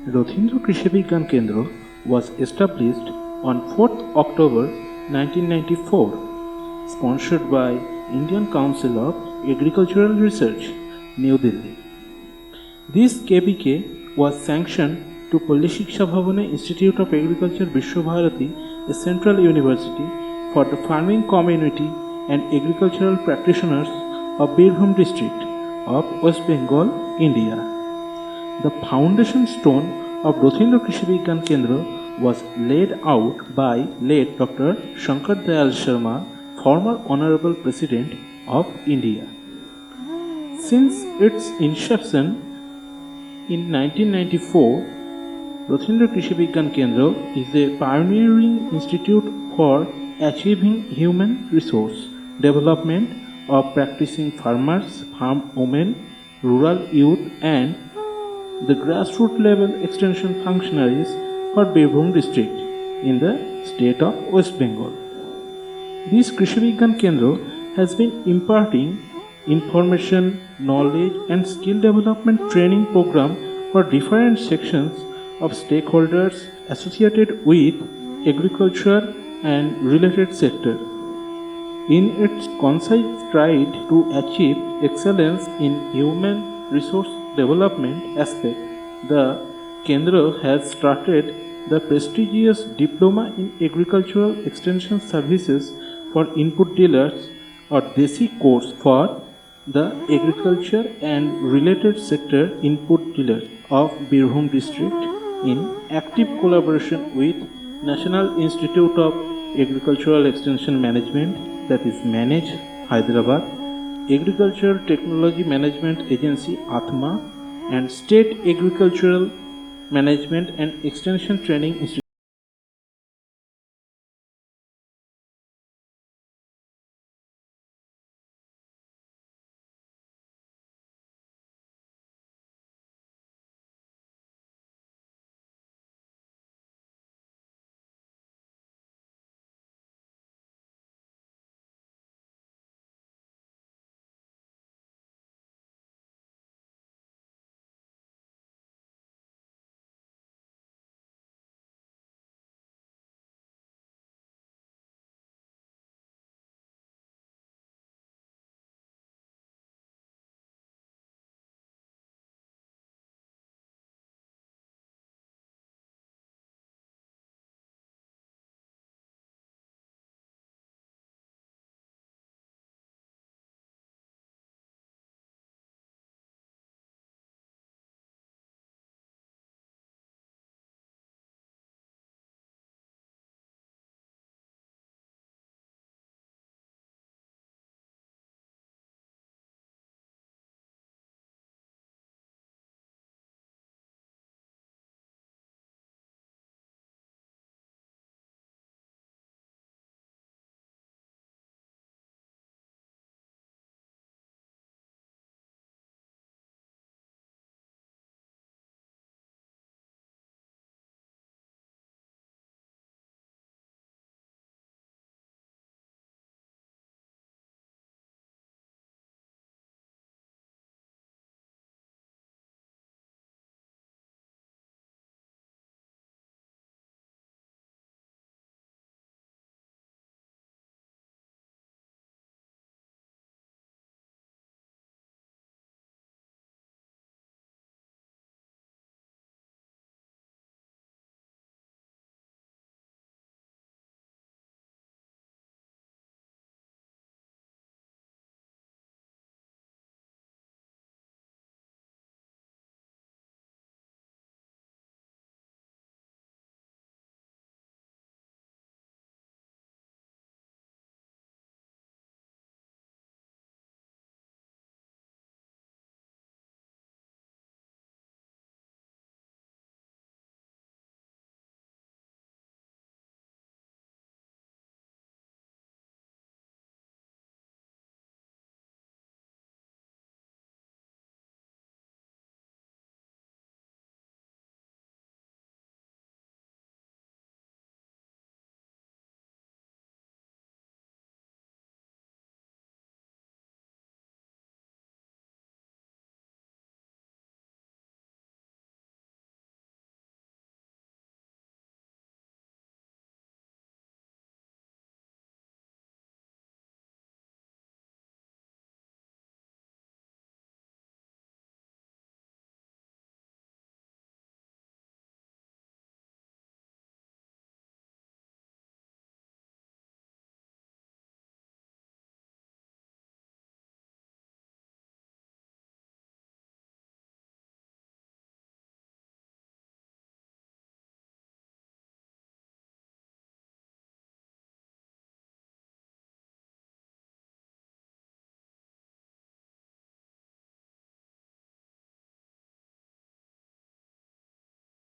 Rathindra Krishi Vigyan Kendra was established on 4th October 1994, sponsored by Indian Council of Agricultural Research, New Delhi. This KVK was sanctioned to Palli Shiksha Bhavane Institute of Agriculture, Vishwabharati, a central university for the farming community and agricultural practitioners of Birbhum district of West Bengal, India. The foundation stone of Rathindra Krishi Vigyan Kendra was laid out by late Dr. Shankar Dayal Sharma, former Honorable President of India. Since its inception in 1994, Rathindra Krishi Vigyan Kendra is a pioneering institute for achieving human resource development of practicing farmers, farm women, rural youth and the grassroots level extension functionaries for Birbhum district in the state of West Bengal. This Krishi Vigyan Kendra has been imparting information, knowledge and skill development training program for different sections of stakeholders associated with agriculture and related sector. In its concise stride to achieve excellence in human resource development aspect, the Kendra has started the prestigious Diploma in Agricultural Extension Services for Input Dealers or DAESI course for the agriculture and related sector input dealers of Birbhum district in active collaboration with National Institute of Agricultural Extension Management, that is managed Hyderabad, Agricultural Technology Management Agency Atma and State Agricultural Management and Extension Training Institute